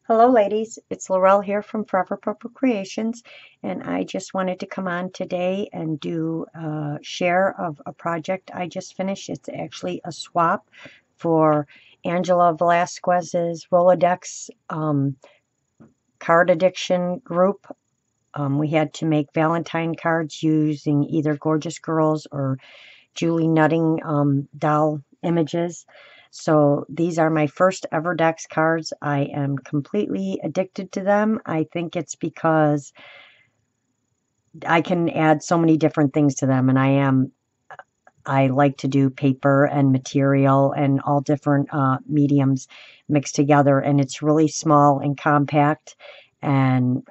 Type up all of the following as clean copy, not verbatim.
Hello ladies, it's Laurel here from Forever Purple Creations, and I just wanted to come on today and do a share of a project I just finished. It's actually a swap for Angela Velasquez's Rolodex card addiction group. We had to make Valentine cards using either Gorgeous Girls or Julie Nutting doll images. So these are my first ever Dex cards. I am completely addicted to them. I think it's because I can add so many different things to them, and I like to do paper and material and all different mediums mixed together, and it's really small and compact, and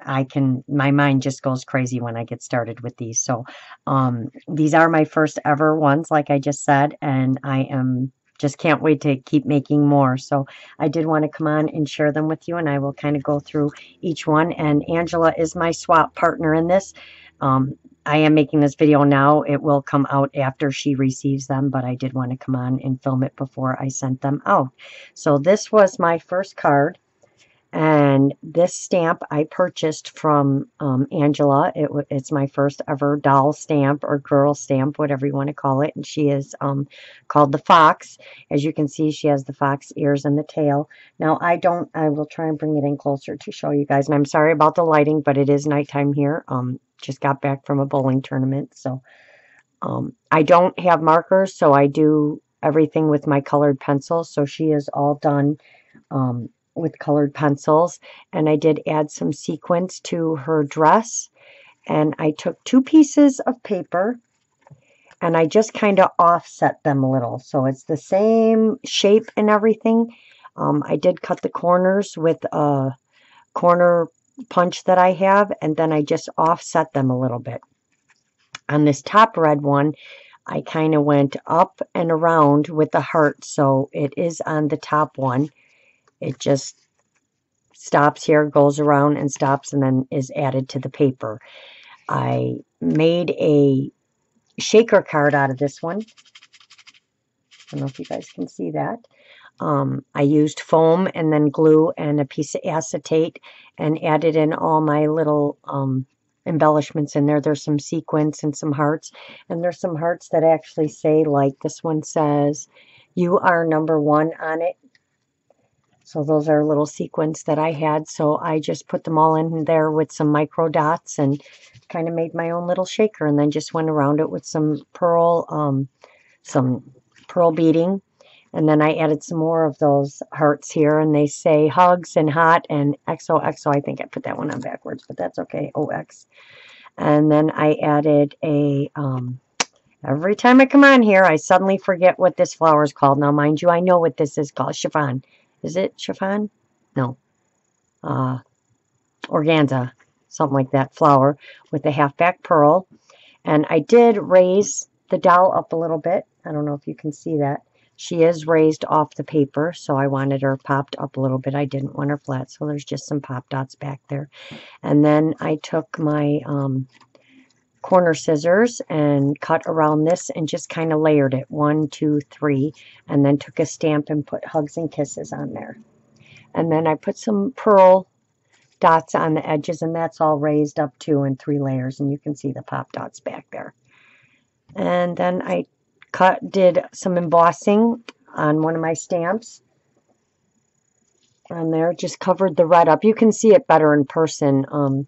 my mind just goes crazy when I get started with these. So these are my first ever ones, like I just said, and just can't wait to keep making more. So I did want to come on and share them with you, and I will kind of go through each one. And Angela is my swap partner in this. I am making this video now. It will come out after she receives them, but I did want to come on and film it before I sent them out. So this was my first card, and this stamp I purchased from Angela. It's my first ever doll stamp or girl stamp, whatever you want to call it, and she is called the Fox. As you can see, she has the fox ears and the tail. Now I will try and bring it in closer to show you guys, and I'm sorry about the lighting, but it is nighttime here. Just got back from a bowling tournament, so I don't have markers, so I do everything with my colored pencils. So she is all done with colored pencils, and I did add some sequins to her dress, and I took 2 pieces of paper and I just kind of offset them a little, so it's the same shape and everything. I did cut the corners with a corner punch that I have, and then I just offset them a little bit. On this top red one, I kind of went up and around with the heart, so it is on the top one. It just stops here, goes around and stops, and then is added to the paper. I made a shaker card out of this one. I don't know if you guys can see that. I used foam and then glue and a piece of acetate and added in all my little embellishments in there. There's some sequins and some hearts, and there's some hearts that actually say, like this one says, "You are number one" on it. So those are little sequins that I had. So I just put them all in there with some micro dots and kind of made my own little shaker, and then just went around it with some pearl beading. And then I added some more of those hearts here, and they say hugs and hot and XOXO. I think I put that one on backwards, but that's okay, OX. And then I added a, every time I come on here, I suddenly forget what this flower is called. Now, mind you, I know what this is called, chiffon. Is it chiffon? No. Organza, something like that, flower with a half-back pearl. And I did raise the doll up a little bit. I don't know if you can see that. She is raised off the paper, so I wanted her popped up a little bit. I didn't want her flat, so there's just some pop dots back there. And then I took my corner scissors and cut around this and just kind of layered it, 1, 2, 3, and then took a stamp and put hugs and kisses on there. And then I put some pearl dots on the edges, and that's all raised up 2 and 3 layers, and you can see the pop dots back there. And then I did some embossing on one of my stamps on there, just covered the red up. You can see it better in person.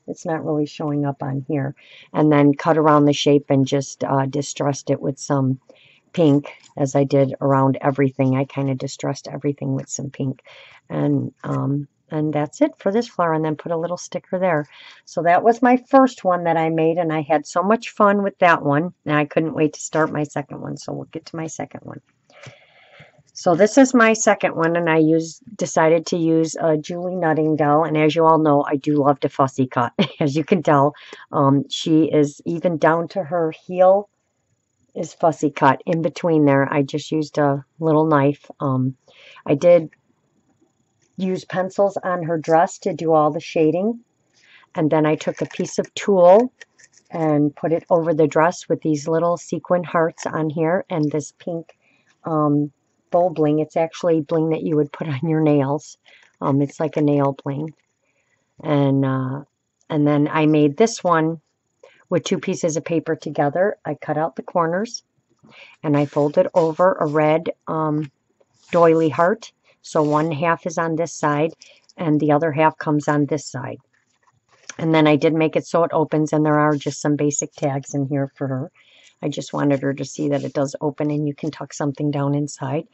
It's not really showing up on here. And then cut around the shape and just distressed it with some pink, as I did around everything. I kind of distressed everything with some pink. And that's it for this flower, and then put a little sticker there. So that was my first one that I made, and I had so much fun with that one, and I couldn't wait to start my second one. So we'll get to my second one. So this is my second one, and I decided to use a Julie Nutting doll, and as you all know, I do love to fussy cut. As you can tell, she is even down to her heel is fussy cut. In between there, I just used a little knife. I did use pencils on her dress to do all the shading, and then I took a piece of tulle and put it over the dress with these little sequin hearts on here and this pink bow bling. It's actually bling that you would put on your nails, It's like a nail bling. And then I made this one with 2 pieces of paper together. I cut out the corners and I folded over a red doily heart. So one half is on this side and the other half comes on this side. And then I did make it so it opens, and there are just some basic tags in here for her. I just wanted her to see that it does open and you can tuck something down inside.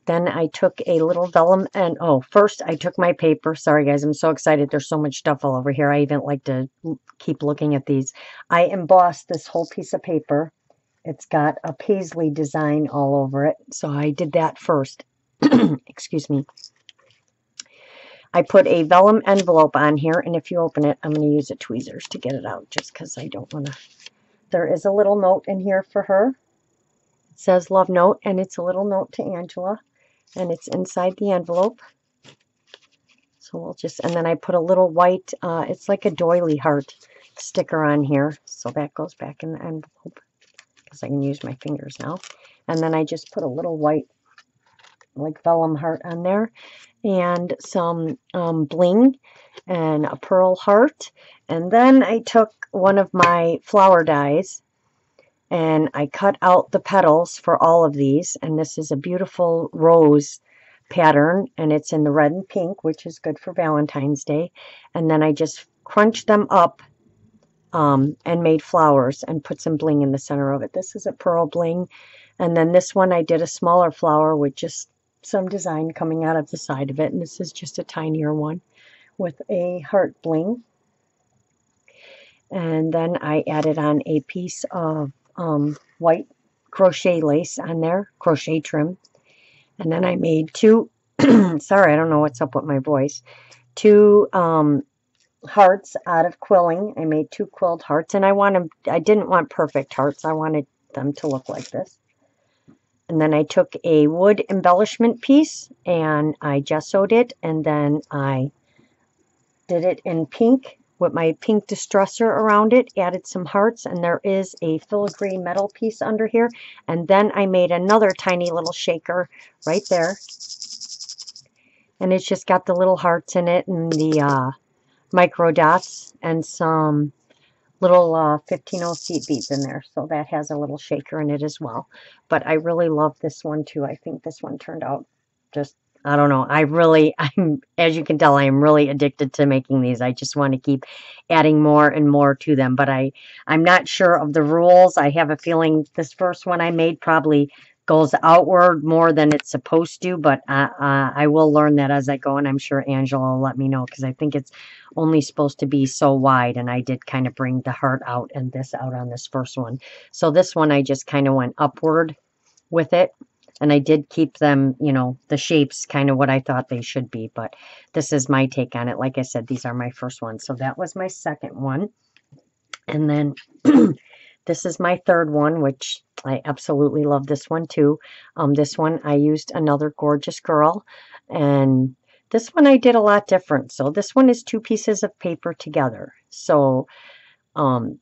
Then I took a little vellum and, first I took my paper. Sorry guys, I'm so excited. There's so much stuff all over here. I even like to keep looking at these. I embossed this whole piece of paper. It's got a paisley design all over it. So I did that first. Excuse me. I put a vellum envelope on here, and if you open it, I'm going to use a tweezers to get it out just because I don't want to. There is a little note in here for her. It says love note, and it's a little note to Angela, and it's inside the envelope. So we'll just, and then I put a little white, it's like a doily heart sticker on here. So that goes back in the envelope because I can use my fingers now. And then I just put a little white, like vellum heart on there, and some bling and a pearl heart. And then I took one of my flower dies and I cut out the petals for all of these, and this is a beautiful rose pattern, and it's in the red and pink, which is good for Valentine's Day. And then I just crunched them up and made flowers and put some bling in the center of it. This is a pearl bling, and then this one I did a smaller flower with just some design coming out of the side of it, and this is just a tinier one with a heart bling. And then I added on a piece of white crochet lace on there, crochet trim. And then I made 2 sorry, I don't know what's up with my voice, 2 hearts out of quilling. I made 2 quilled hearts, and I didn't want perfect hearts. I wanted them to look like this. And then I took a wood embellishment piece and I gessoed it, and then I did it in pink with my pink distressor around it, added some hearts, and there is a filigree metal piece under here. And then I made another tiny little shaker right there. And it's just got the little hearts in it and the micro dots and some little 15-0 seed beads in there. So that has a little shaker in it as well. But I really love this one too. I think this one turned out just, I don't know. As you can tell, I am really addicted to making these. I just want to keep adding more and more to them. But I'm not sure of the rules. I have a feeling this first one I made probably goes outward more than it's supposed to, but I will learn that as I go, and I'm sure Angela will let me know, because I think it's only supposed to be so wide, and I did kind of bring the heart out and this out on this first one. So this one I just kind of went upward with it, and I did keep them, you know, the shapes kind of what I thought they should be, but this is my take on it. Like I said, these are my first ones. So that was my second one. And then this is my third one, which I absolutely love this one too. This one I used another Gorgeous Girl, and this one I did a lot different. So this one is 2 pieces of paper together. So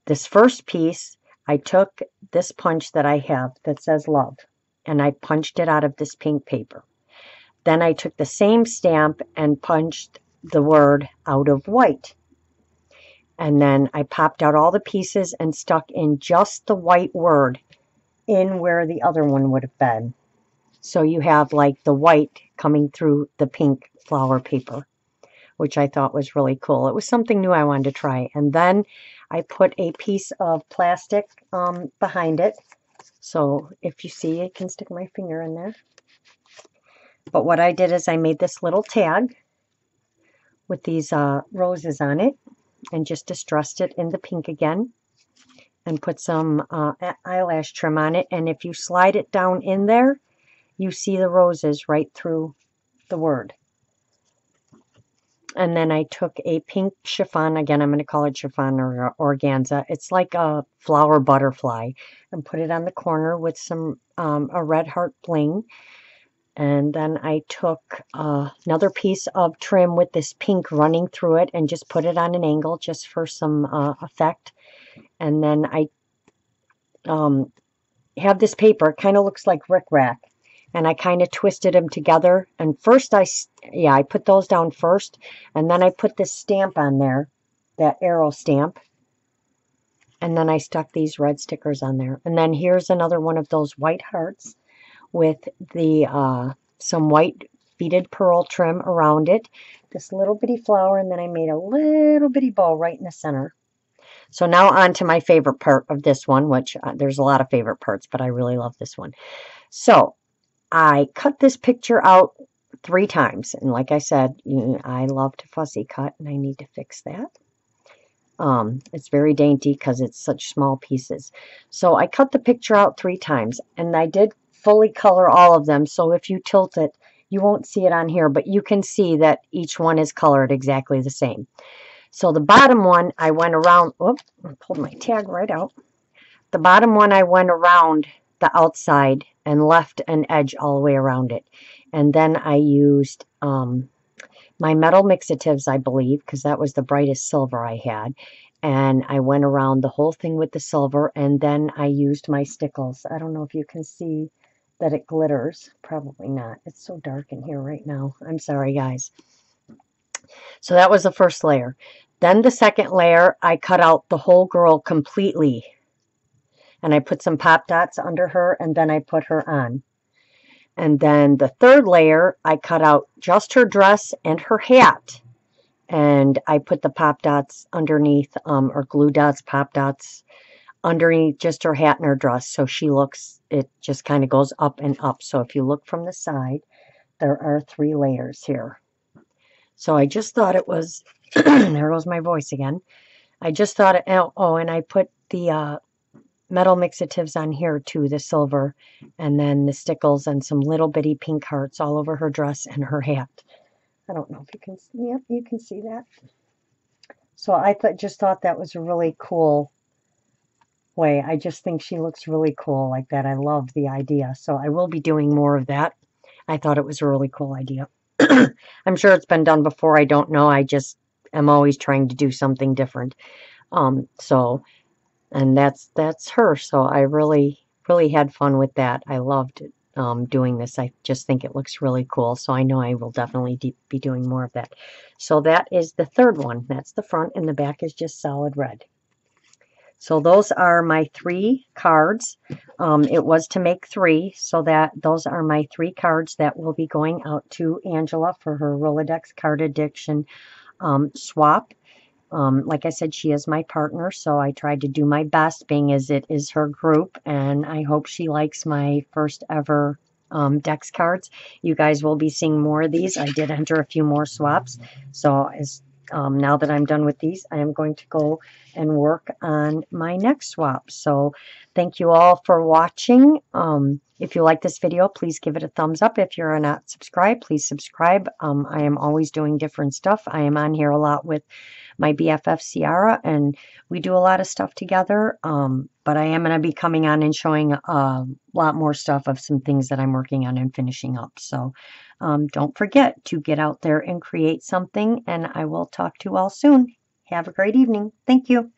this first piece, I took this punch that I have that says love, and I punched it out of this pink paper. Then I took the same stamp and punched the word out of white. And then I popped out all the pieces and stuck in just the white word in where the other one would have been. So you have like the white coming through the pink flower paper, which I thought was really cool. It was something new I wanted to try. And then I put a piece of plastic behind it. So if you see, I can stick my finger in there. But what I did is I made this little tag with these roses on it, and just distressed it in the pink again, and put some eyelash trim on it. And if you slide it down in there, you see the roses right through the word. And then I took a pink chiffon, again I'm going to call it chiffon or organza, it's like a flower butterfly, and put it on the corner with some a red heart bling. And then I took another piece of trim with this pink running through it, and just put it on an angle just for some effect. And then I have this paper, it kind of looks like rickrack, and I kind of twisted them together. And first I put those down first, and then I put this stamp on there, that arrow stamp. And then I stuck these red stickers on there. And then here's another one of those white hearts with the some white beaded pearl trim around it. This little bitty flower, and then I made a little bitty bow right in the center. So now on to my favorite part of this one, which there's a lot of favorite parts, but I really love this one. So I cut this picture out 3 times. And like I said, I love to fussy cut, and I need to fix that. It's very dainty because it's such small pieces. So I cut the picture out 3 times, and I did fully color all of them. So if you tilt it, you won't see it on here, but you can see that each one is colored exactly the same. So the bottom one, I went around, whoop, I pulled my tag right out. The bottom one, I went around the outside and left an edge all the way around it. And then I used my metal mixatives, I believe, because that was the brightest silver I had. And I went around the whole thing with the silver, and then I used my stickles. I don't know if you can see that it glitters. Probably not. It's so dark in here right now. I'm sorry, guys. So that was the first layer. Then the second layer, I cut out the whole girl completely. And I put some pop dots under her, and then I put her on. And then the third layer, I cut out just her dress and her hat. And I put the pop dots underneath, or glue dots, pop dots, underneath just her hat and her dress. So she looks, it just kind of goes up and up. So if you look from the side, there are 3 layers here. So I just thought it was, there goes my voice again. I just thought it, oh, and I put the metal mixatives on here too, the silver, and then the stickles and some little bitty pink hearts all over her dress and her hat. I don't know if you can, yep, you can see that. So I just thought that was a really cool way. I just think she looks really cool like that. I love the idea. So I will be doing more of that. I thought it was a really cool idea. I'm sure it's been done before. I don't know. I just am always trying to do something different. And that's her. So I really had fun with that. I loved doing this. I just think it looks really cool. So I know I will definitely be doing more of that. So that is the third one. That's the front, and the back is just solid red. So those are my 3 cards. It was to make 3, so that those are my 3 cards that will be going out to Angela for her Rolodex Card Addiction swap. Like I said, she is my partner, so I tried to do my best, being as it is her group, and I hope she likes my first ever Dex cards. You guys will be seeing more of these. I did enter a few more swaps, so now that I'm done with these, I am going to go and work on my next swap. So thank you all for watching. If you like this video, please give it a thumbs up. If you're not subscribed, please subscribe. I am always doing different stuff. I am on here a lot with my BFF Ciara, and we do a lot of stuff together. But I am going to be coming on and showing a lot more stuff of some things that I'm working on and finishing up. So don't forget to get out there and create something, and I will talk to you all soon. Have a great evening. Thank you.